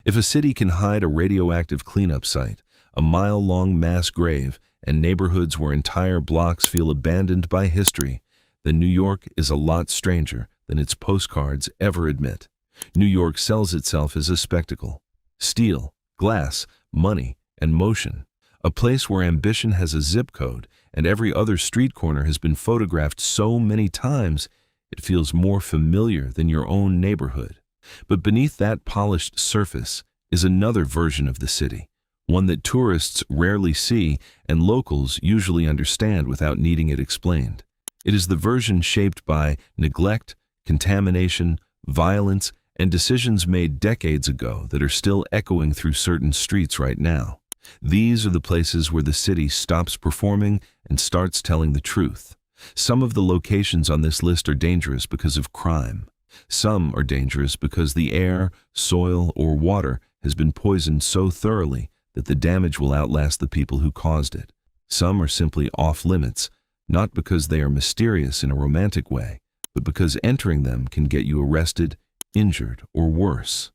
If a city can hide a radioactive cleanup site, a mile-long mass grave, and neighborhoods where entire blocks feel abandoned by history, then New York is a lot stranger than its postcards ever admit. New York sells itself as a spectacle. Steel, glass, money, and motion. A place where ambition has a zip code and every other street corner has been photographed so many times it feels more familiar than your own neighborhood. But beneath that polished surface is another version of the city, one that tourists rarely see and locals usually understand without needing it explained. It is the version shaped by neglect, contamination, violence, and decisions made decades ago that are still echoing through certain streets right now. These are the places where the city stops performing and starts telling the truth. Some of the locations on this list are dangerous because of crime. Some are dangerous because the air, soil, or water has been poisoned so thoroughly that the damage will outlast the people who caused it. Some are simply off limits, not because they are mysterious in a romantic way, but because entering them can get you arrested, injured, or worse.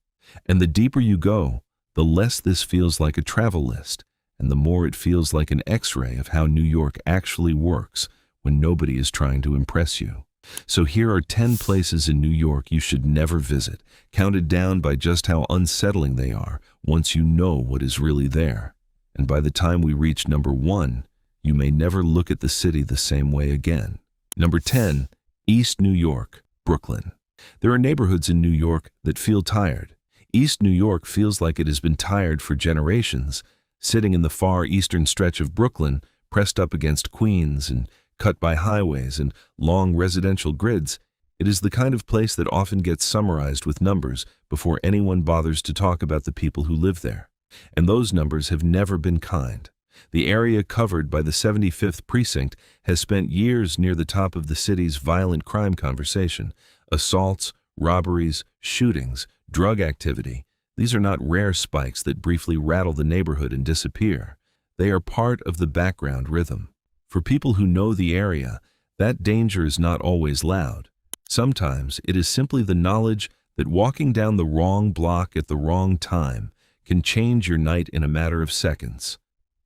And the deeper you go, the less this feels like a travel list, and the more it feels like an X-ray of how New York actually works when nobody is trying to impress you. So here are 10 places in New York you should never visit, counted down by just how unsettling they are once you know what is really there. And by the time we reach number 1, you may never look at the city the same way again. Number 10, East New York, Brooklyn. There are neighborhoods in New York that feel tired. East New York feels like it has been tired for generations, sitting in the far eastern stretch of Brooklyn, pressed up against Queens and cut by highways and long residential grids. It is the kind of place that often gets summarized with numbers before anyone bothers to talk about the people who live there. And those numbers have never been kind. The area covered by the 75th Precinct has spent years near the top of the city's violent crime conversation. Assaults, robberies, shootings, drug activity. These are not rare spikes that briefly rattle the neighborhood and disappear. They are part of the background rhythm. For people who know the area, that danger is not always loud. Sometimes it is simply the knowledge that walking down the wrong block at the wrong time can change your night in a matter of seconds.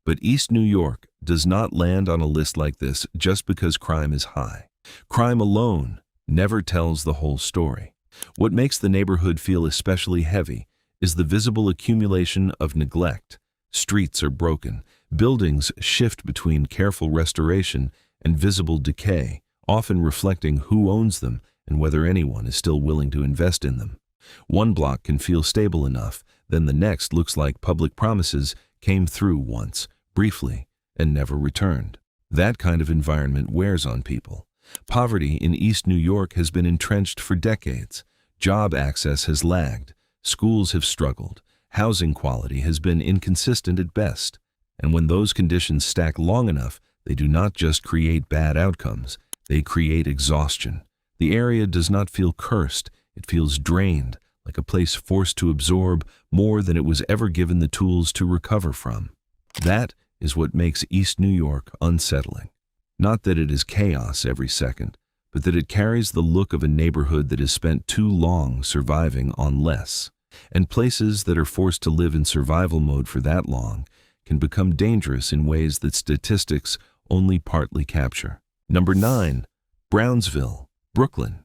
But East New York does not land on a list like this just because crime is high. Crime alone never tells the whole story. What makes the neighborhood feel especially heavy is the visible accumulation of neglect. Streets are broken. Buildings shift between careful restoration and visible decay, often reflecting who owns them and whether anyone is still willing to invest in them. One block can feel stable enough, then the next looks like public promises came through once, briefly, and never returned. That kind of environment wears on people. Poverty in East New York has been entrenched for decades. Job access has lagged. Schools have struggled. Housing quality has been inconsistent at best. And when those conditions stack long enough, they do not just create bad outcomes, they create exhaustion. The area does not feel cursed, it feels drained, like a place forced to absorb more than it was ever given the tools to recover from. That is what makes East New York unsettling. Not that it is chaos every second, but that it carries the look of a neighborhood that has spent too long surviving on less. And places that are forced to live in survival mode for that long can become dangerous in ways that statistics only partly capture. Number 9, Brownsville, Brooklyn.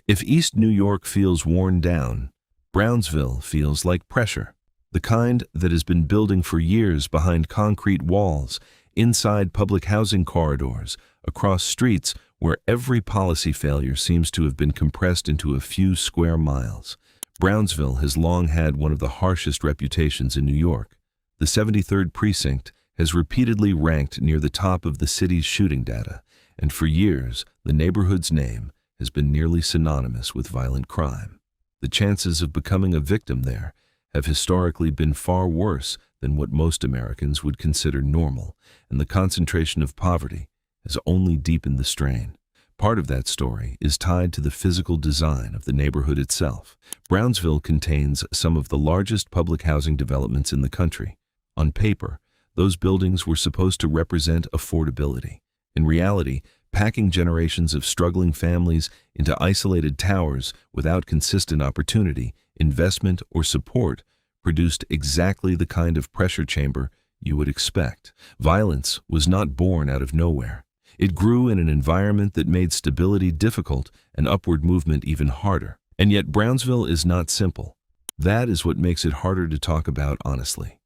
If East New York feels worn down, Brownsville feels like pressure. The kind that has been building for years behind concrete walls, inside public housing corridors, across streets where every policy failure seems to have been compressed into a few square miles. Brownsville has long had one of the harshest reputations in New York. The 73rd Precinct has repeatedly ranked near the top of the city's shooting data, and for years, the neighborhood's name has been nearly synonymous with violent crime. The chances of becoming a victim there have historically been far worse than what most Americans would consider normal, and the concentration of poverty has only deepened the strain. Part of that story is tied to the physical design of the neighborhood itself. Brownsville contains some of the largest public housing developments in the country. On paper, those buildings were supposed to represent affordability. In reality, packing generations of struggling families into isolated towers without consistent opportunity, investment, or support produced exactly the kind of pressure chamber you would expect. Violence was not born out of nowhere. It grew in an environment that made stability difficult and upward movement even harder. And yet Brownsville is not simple. That is what makes it harder to talk about honestly.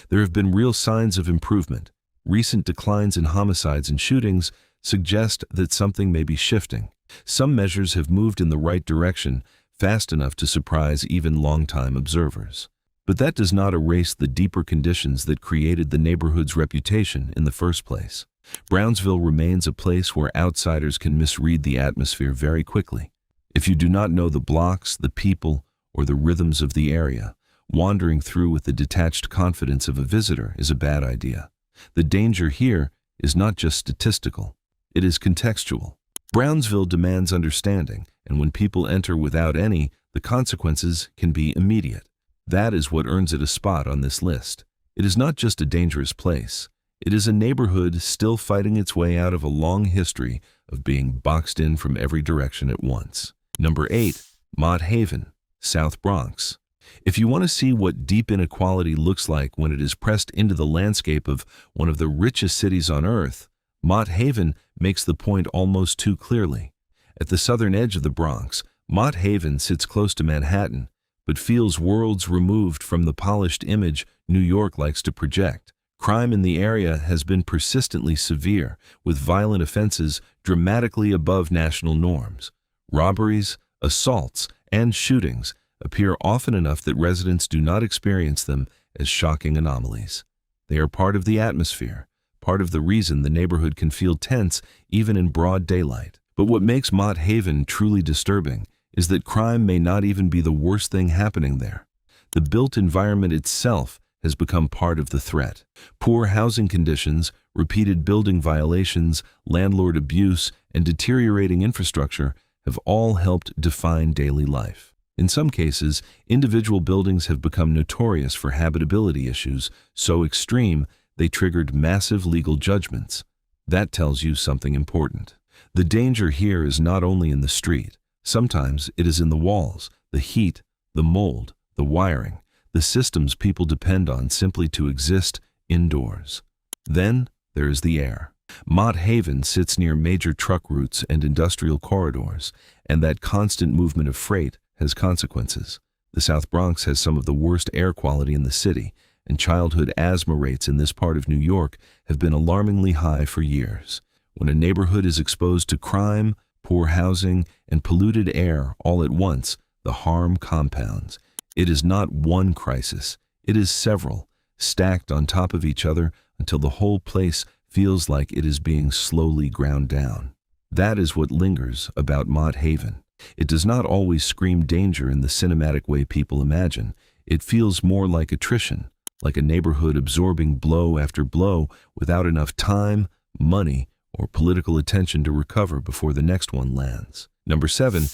There have been real signs of improvement. Recent declines in homicides and shootings suggest that something may be shifting. Some measures have moved in the right direction, fast enough to surprise even longtime observers. But that does not erase the deeper conditions that created the neighborhood's reputation in the first place. Brownsville remains a place where outsiders can misread the atmosphere very quickly. If you do not know the blocks, the people, or the rhythms of the area, wandering through with the detached confidence of a visitor is a bad idea. The danger here is not just statistical, it is contextual. Brownsville demands understanding, and when people enter without any, the consequences can be immediate. That is what earns it a spot on this list. It is not just a dangerous place. It is a neighborhood still fighting its way out of a long history of being boxed in from every direction at once. Number 8. Mott Haven, South Bronx. If you want to see what deep inequality looks like when it is pressed into the landscape of one of the richest cities on earth, Mott Haven makes the point almost too clearly. At the southern edge of the Bronx, Mott Haven sits close to Manhattan, but feels worlds removed from the polished image New York likes to project. Crime in the area has been persistently severe, with violent offenses dramatically above national norms. Robberies, assaults, and shootings appear often enough that residents do not experience them as shocking anomalies. They are part of the atmosphere, part of the reason the neighborhood can feel tense even in broad daylight. But what makes Mott Haven truly disturbing is that crime may not even be the worst thing happening there. The built environment itself has become part of the threat. Poor housing conditions, repeated building violations, landlord abuse, and deteriorating infrastructure have all helped define daily life. In some cases, individual buildings have become notorious for habitability issues so extreme they triggered massive legal judgments. That tells you something important. The danger here is not only in the street. Sometimes it is in the walls, the heat, the mold, the wiring, the systems people depend on simply to exist indoors. Then there is the air. Mott Haven sits near major truck routes and industrial corridors, and that constant movement of freight has consequences. The South Bronx has some of the worst air quality in the city, and childhood asthma rates in this part of New York have been alarmingly high for years. When a neighborhood is exposed to crime, poor housing, and polluted air all at once, the harm compounds. It is not one crisis, it is several, stacked on top of each other until the whole place feels like it is being slowly ground down. That is what lingers about Mott Haven. It does not always scream danger in the cinematic way people imagine. It feels more like attrition, like a neighborhood absorbing blow after blow without enough time, money, or political attention to recover before the next one lands. Number 7.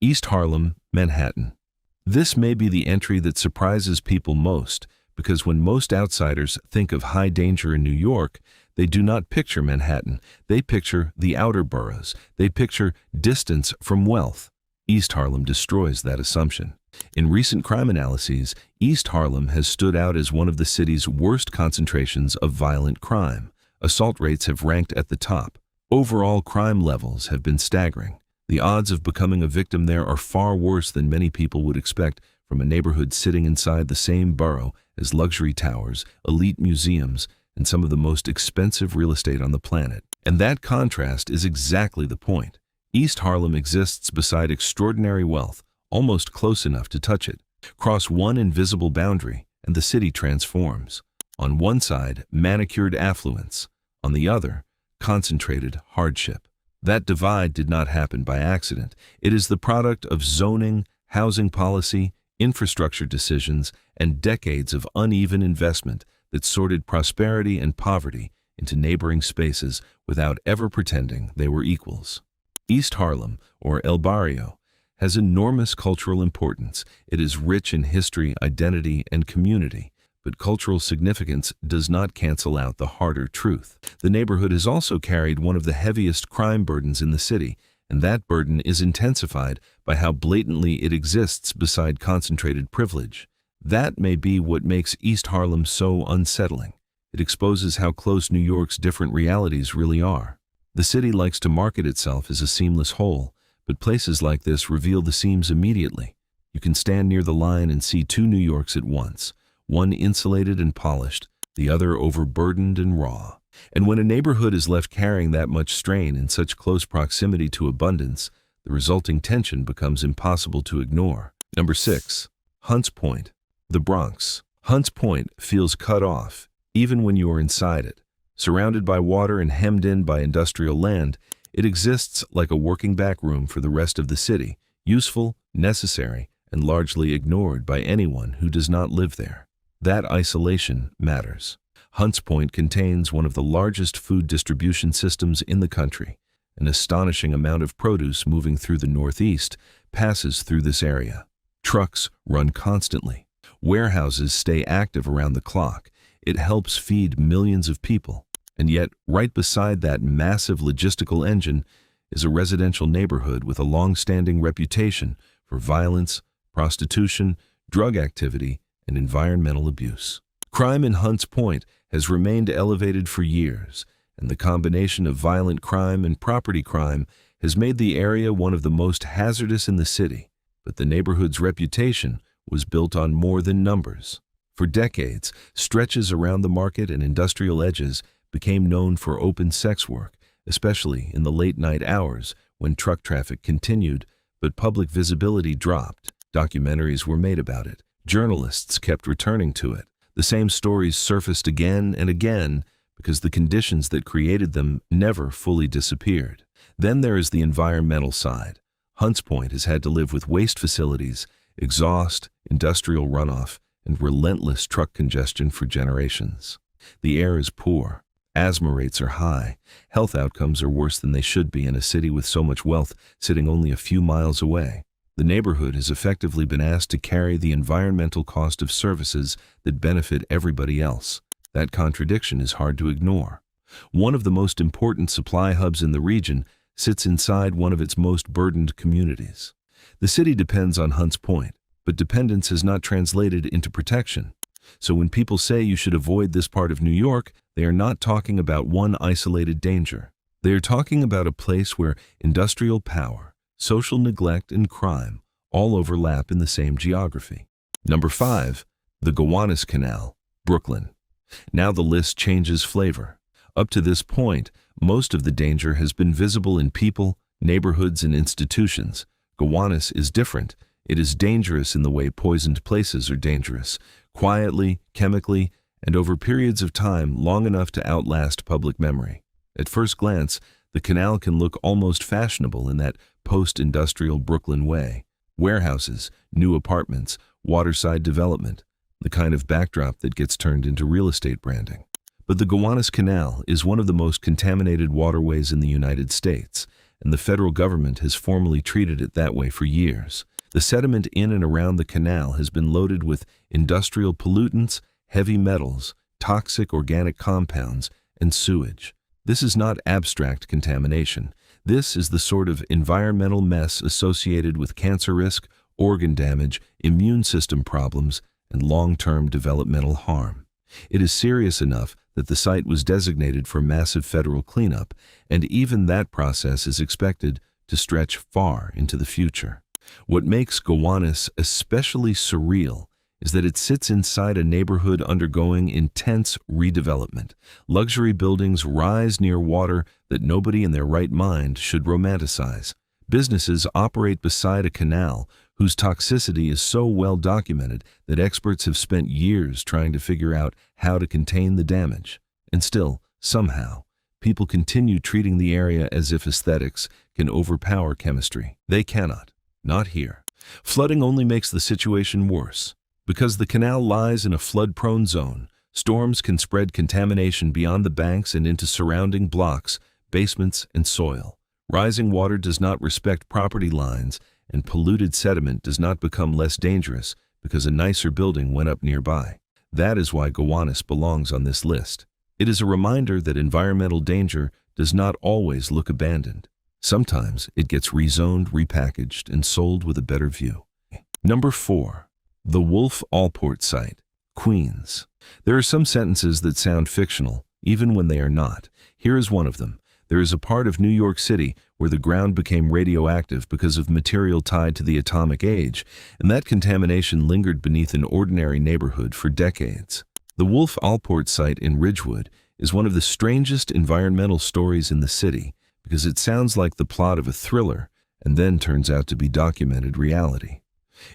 East Harlem, Manhattan. This may be the entry that surprises people most, because when most outsiders think of high danger in New York, they do not picture Manhattan. They picture the outer boroughs. They picture distance from wealth. East Harlem destroys that assumption. In recent crime analyses, East Harlem has stood out as one of the city's worst concentrations of violent crime. Assault rates have ranked at the top. Overall crime levels have been staggering. The odds of becoming a victim there are far worse than many people would expect from a neighborhood sitting inside the same borough as luxury towers, elite museums, and some of the most expensive real estate on the planet. And that contrast is exactly the point. East Harlem exists beside extraordinary wealth, almost close enough to touch it. Cross one invisible boundary, and the city transforms. On one side, manicured affluence. On the other, concentrated hardship. That divide did not happen by accident. It is the product of zoning, housing policy, infrastructure decisions, and decades of uneven investment that sorted prosperity and poverty into neighboring spaces without ever pretending they were equals. East Harlem, or El Barrio, has enormous cultural importance. It is rich in history, identity, and community. But cultural significance does not cancel out the harder truth. The neighborhood has also carried one of the heaviest crime burdens in the city, and that burden is intensified by how blatantly it exists beside concentrated privilege. That may be what makes East Harlem so unsettling. It exposes how close New York's different realities really are. The city likes to market itself as a seamless whole, but places like this reveal the seams immediately. You can stand near the line and see two New Yorks at once, one insulated and polished, the other overburdened and raw. And when a neighborhood is left carrying that much strain in such close proximity to abundance, the resulting tension becomes impossible to ignore. Number 6. Hunts Point, the Bronx. Hunts Point feels cut off, even when you are inside it. Surrounded by water and hemmed in by industrial land, it exists like a working back room for the rest of the city, useful, necessary, and largely ignored by anyone who does not live there. That isolation matters. Hunts Point contains one of the largest food distribution systems in the country. An astonishing amount of produce moving through the Northeast passes through this area. Trucks run constantly. Warehouses stay active around the clock. It helps feed millions of people. And yet, right beside that massive logistical engine is a residential neighborhood with a long-standing reputation for violence, prostitution, drug activity, and environmental abuse. Crime in Hunts Point has remained elevated for years, and the combination of violent crime and property crime has made the area one of the most hazardous in the city. But the neighborhood's reputation was built on more than numbers. For decades, stretches around the market and industrial edges became known for open sex work, especially in the late-night hours when truck traffic continued, but public visibility dropped. Documentaries were made about it. Journalists kept returning to it. The same stories surfaced again and again because the conditions that created them never fully disappeared. Then there is the environmental side. Hunts Point has had to live with waste facilities, exhaust, industrial runoff, and relentless truck congestion for generations. The air is poor. Asthma rates are high. Health outcomes are worse than they should be in a city with so much wealth sitting only a few miles away. The neighborhood has effectively been asked to carry the environmental cost of services that benefit everybody else. That contradiction is hard to ignore. One of the most important supply hubs in the region sits inside one of its most burdened communities. The city depends on Hunts Point, but dependence has not translated into protection. So when people say you should avoid this part of New York, they are not talking about one isolated danger. They are talking about a place where industrial power, social neglect, and crime all overlap in the same geography. Number 5. The Gowanus Canal, Brooklyn. Now the list changes flavor. Up to this point, most of the danger has been visible in people, neighborhoods, and institutions. Gowanus is different. It is dangerous in the way poisoned places are dangerous, quietly, chemically, and over periods of time long enough to outlast public memory. At first glance, the canal can look almost fashionable in that post-industrial Brooklyn way. Warehouses, new apartments, waterside development, the kind of backdrop that gets turned into real estate branding. But the Gowanus Canal is one of the most contaminated waterways in the United States, and the federal government has formally treated it that way for years. The sediment in and around the canal has been loaded with industrial pollutants, heavy metals, toxic organic compounds, and sewage. This is not abstract contamination. This is the sort of environmental mess associated with cancer risk, organ damage, immune system problems, and long-term developmental harm. It is serious enough that the site was designated for massive federal cleanup, and even that process is expected to stretch far into the future. What makes Gowanus especially surreal is that it sits inside a neighborhood undergoing intense redevelopment. Luxury buildings rise near water that nobody in their right mind should romanticize. Businesses operate beside a canal whose toxicity is so well documented that experts have spent years trying to figure out how to contain the damage. And still, somehow, people continue treating the area as if aesthetics can overpower chemistry. They cannot. Not here. Flooding only makes the situation worse. Because the canal lies in a flood-prone zone, storms can spread contamination beyond the banks and into surrounding blocks, basements, and soil. Rising water does not respect property lines, and polluted sediment does not become less dangerous because a nicer building went up nearby. That is why Gowanus belongs on this list. It is a reminder that environmental danger does not always look abandoned. Sometimes it gets rezoned, repackaged, and sold with a better view. Number 4. The Wolf Alport site, Queens. There are some sentences that sound fictional, even when they are not. Here is one of them. There is a part of New York City where the ground became radioactive because of material tied to the atomic age, and that contamination lingered beneath an ordinary neighborhood for decades. The Wolf Alport site in Ridgewood is one of the strangest environmental stories in the city because it sounds like the plot of a thriller and then turns out to be documented reality.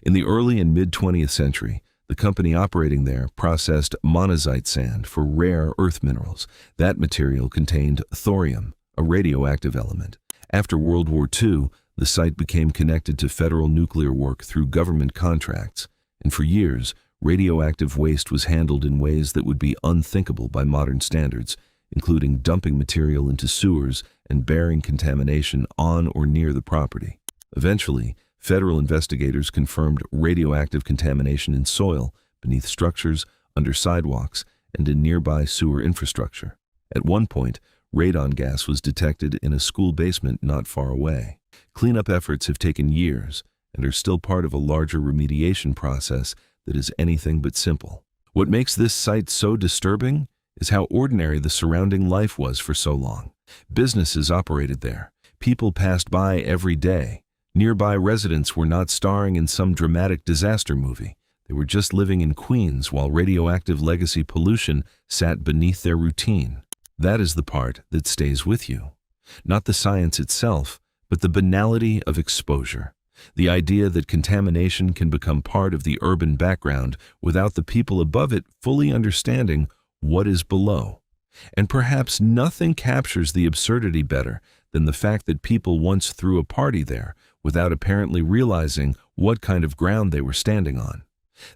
In the early and mid-20th century, the company operating there processed monazite sand for rare earth minerals. That material contained thorium, a radioactive element. After World War II, the site became connected to federal nuclear work through government contracts, and for years, radioactive waste was handled in ways that would be unthinkable by modern standards, including dumping material into sewers and burying contamination on or near the property. Eventually, federal investigators confirmed radioactive contamination in soil, beneath structures, under sidewalks, and in nearby sewer infrastructure. At one point, radon gas was detected in a school basement not far away. Cleanup efforts have taken years and are still part of a larger remediation process that is anything but simple. What makes this site so disturbing is how ordinary the surrounding life was for so long. Businesses operated there. People passed by every day. Nearby residents were not starring in some dramatic disaster movie. They were just living in Queens while radioactive legacy pollution sat beneath their routine. That is the part that stays with you. Not the science itself, but the banality of exposure. The idea that contamination can become part of the urban background without the people above it fully understanding what is below. And perhaps nothing captures the absurdity better than the fact that people once threw a party there without apparently realizing what kind of ground they were standing on.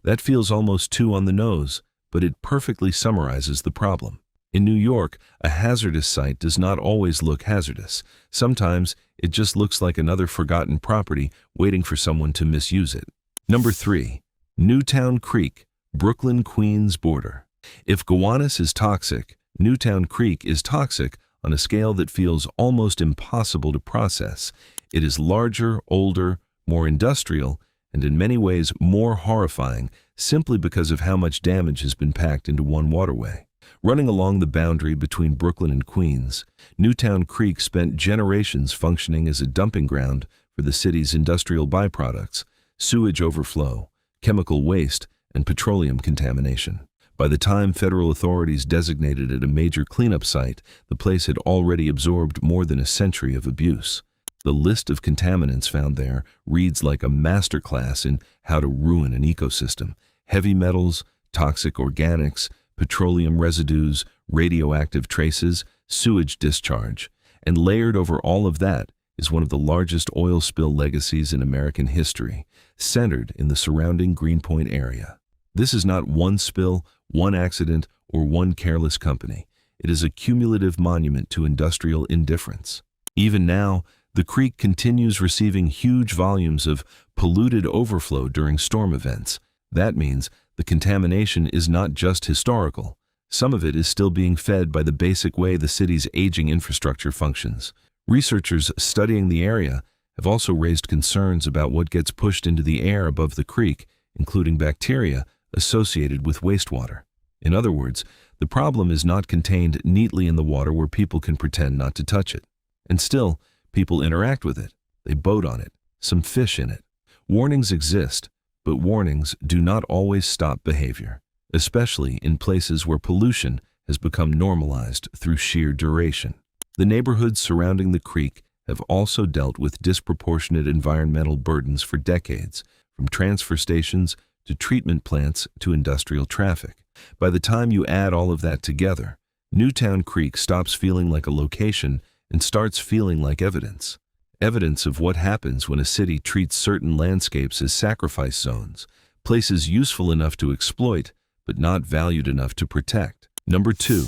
That feels almost too on the nose, but it perfectly summarizes the problem. In New York, a hazardous site does not always look hazardous. Sometimes it just looks like another forgotten property waiting for someone to misuse it. Number 3. Newtown Creek, Brooklyn-Queens border. If Gowanus is toxic, Newtown Creek is toxic on a scale that feels almost impossible to process. It is larger, older, more industrial, and in many ways more horrifying simply because of how much damage has been packed into one waterway. Running along the boundary between Brooklyn and Queens, Newtown Creek spent generations functioning as a dumping ground for the city's industrial byproducts, sewage overflow, chemical waste, and petroleum contamination. By the time federal authorities designated it a major cleanup site, the place had already absorbed more than a century of abuse. The list of contaminants found there reads like a masterclass in how to ruin an ecosystem. Heavy metals, toxic organics, petroleum residues, radioactive traces, sewage discharge, and layered over all of that is one of the largest oil spill legacies in American history, centered in the surrounding Greenpoint area. This is not one spill, one accident, or one careless company. It is a cumulative monument to industrial indifference. Even now, the creek continues receiving huge volumes of polluted overflow during storm events. That means the contamination is not just historical. Some of it is still being fed by the basic way the city's aging infrastructure functions. Researchers studying the area have also raised concerns about what gets pushed into the air above the creek, including bacteria associated with wastewater. In other words, the problem is not contained neatly in the water where people can pretend not to touch it. And still, people interact with it. They boat on it. Some fish in it. Warnings exist, but warnings do not always stop behavior, especially in places where pollution has become normalized through sheer duration. The neighborhoods surrounding the creek have also dealt with disproportionate environmental burdens for decades, from transfer stations to treatment plants to industrial traffic. By the time you add all of that together, Newtown Creek stops feeling like a location and starts feeling like evidence. Evidence of what happens when a city treats certain landscapes as sacrifice zones, places useful enough to exploit, but not valued enough to protect. Number 2.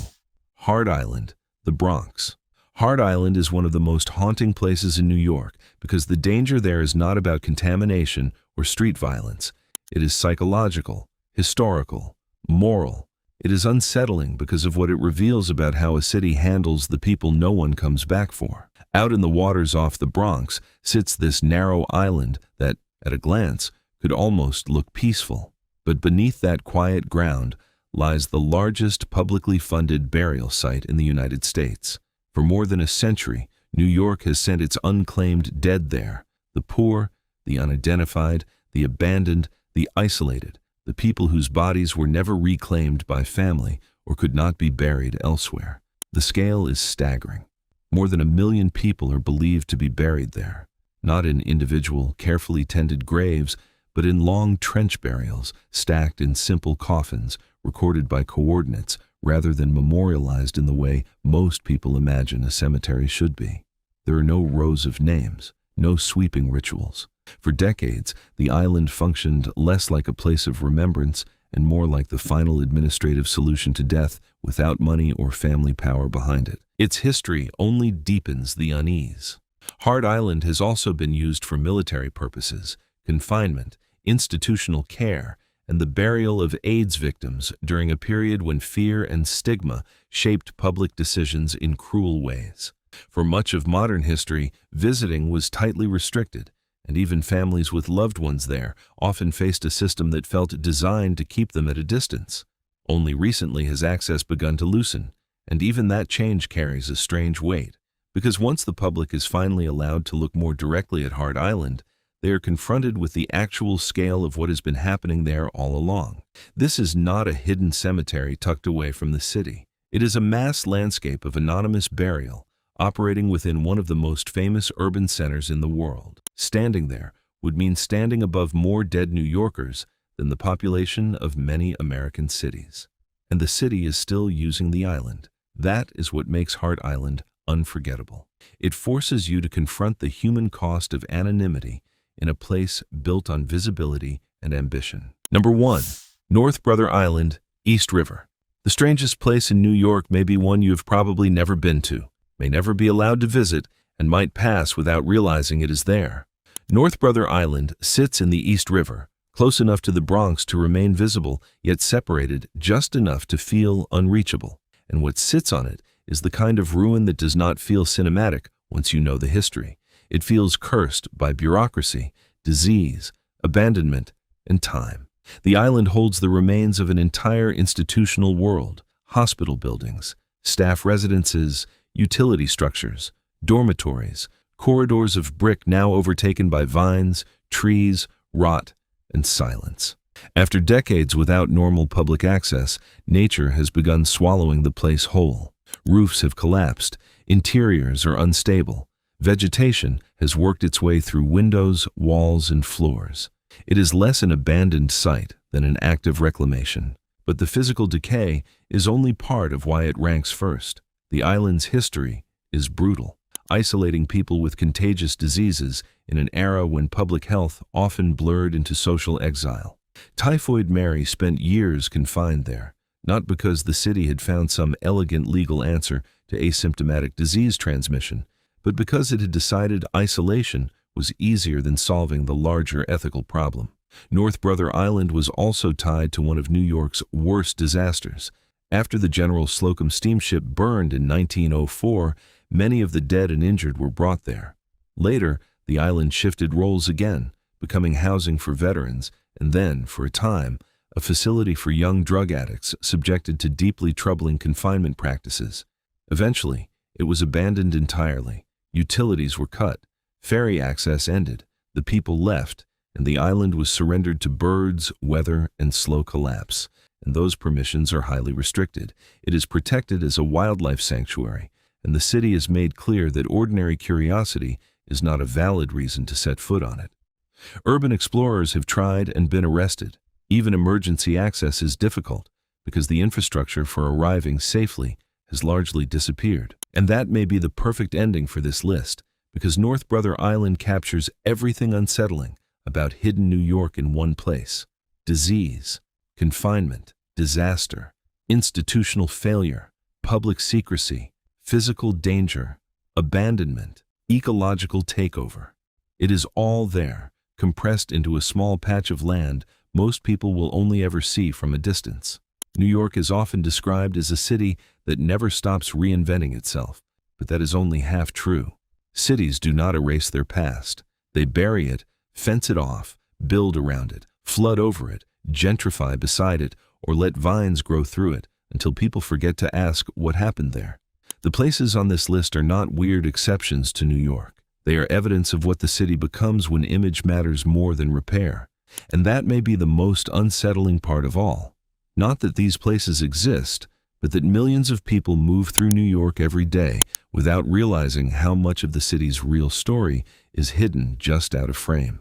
Hart Island, the Bronx. Hart Island is one of the most haunting places in New York because the danger there is not about contamination or street violence. It is psychological, historical, moral. It is unsettling because of what it reveals about how a city handles the people no one comes back for. Out in the waters off the Bronx sits this narrow island that, at a glance, could almost look peaceful. But beneath that quiet ground lies the largest publicly funded burial site in the United States. For more than a century, New York has sent its unclaimed dead there, the poor, the unidentified, the abandoned, the isolated, the people whose bodies were never reclaimed by family or could not be buried elsewhere. The scale is staggering. More than 1 million people are believed to be buried there, not in individual, carefully tended graves, but in long trench burials, stacked in simple coffins, recorded by coordinates, rather than memorialized in the way most people imagine a cemetery should be. There are no rows of names, no sweeping rituals. For decades, the island functioned less like a place of remembrance and more like the final administrative solution to death without money or family power behind it. Its history only deepens the unease. Hart Island has also been used for military purposes, confinement, institutional care, and the burial of AIDS victims during a period when fear and stigma shaped public decisions in cruel ways. For much of modern history, visiting was tightly restricted, and even families with loved ones there often faced a system that felt designed to keep them at a distance. Only recently has access begun to loosen, and even that change carries a strange weight, because once the public is finally allowed to look more directly at Hart Island, they are confronted with the actual scale of what has been happening there all along. This is not a hidden cemetery tucked away from the city. It is a mass landscape of anonymous burial, operating within one of the most famous urban centers in the world. Standing there would mean standing above more dead New Yorkers than the population of many American cities. And the city is still using the island. That is what makes Hart Island unforgettable. It forces you to confront the human cost of anonymity in a place built on visibility and ambition. Number 1. North Brother Island, East River. The strangest place in New York may be one you have probably never been to, may never be allowed to visit, and might pass without realizing it is there. North Brother Island sits in the East River, close enough to the Bronx to remain visible, yet separated just enough to feel unreachable. And what sits on it is the kind of ruin that does not feel cinematic once you know the history. It feels cursed by bureaucracy, disease, abandonment, and time. The island holds the remains of an entire institutional world: hospital buildings, staff residences, utility structures, dormitories, corridors of brick now overtaken by vines, trees, rot, and silence. After decades without normal public access, nature has begun swallowing the place whole. Roofs have collapsed, interiors are unstable. Vegetation has worked its way through windows, walls, and floors. It is less an abandoned site than an act of reclamation. But the physical decay is only part of why it ranks first. The island's history is brutal, isolating people with contagious diseases in an era when public health often blurred into social exile. Typhoid Mary spent years confined there, not because the city had found some elegant legal answer to asymptomatic disease transmission, but because it had decided isolation was easier than solving the larger ethical problem. North Brother Island was also tied to one of New York's worst disasters. After the General Slocum steamship burned in 1904, many of the dead and injured were brought there. Later, the island shifted roles again, becoming housing for veterans, and then, for a time, a facility for young drug addicts subjected to deeply troubling confinement practices. Eventually, it was abandoned entirely. Utilities were cut, ferry access ended, the people left, and the island was surrendered to birds, weather, and slow collapse. And those permissions are highly restricted. It is protected as a wildlife sanctuary, and the city has made clear that ordinary curiosity is not a valid reason to set foot on it. Urban explorers have tried and been arrested. Even emergency access is difficult because the infrastructure for arriving safely has largely disappeared. And that may be the perfect ending for this list, because North Brother Island captures everything unsettling about hidden New York in one place: disease, confinement, disaster, institutional failure, public secrecy, physical danger, abandonment, ecological takeover. It is all there, compressed into a small patch of land most people will only ever see from a distance. New York is often described as a city that never stops reinventing itself, but that is only half true. Cities do not erase their past. They bury it, fence it off, build around it, flood over it, gentrify beside it, or let vines grow through it until people forget to ask what happened there. The places on this list are not weird exceptions to New York. They are evidence of what the city becomes when image matters more than repair. And that may be the most unsettling part of all. Not that these places exist, but that millions of people move through New York every day without realizing how much of the city's real story is hidden just out of frame.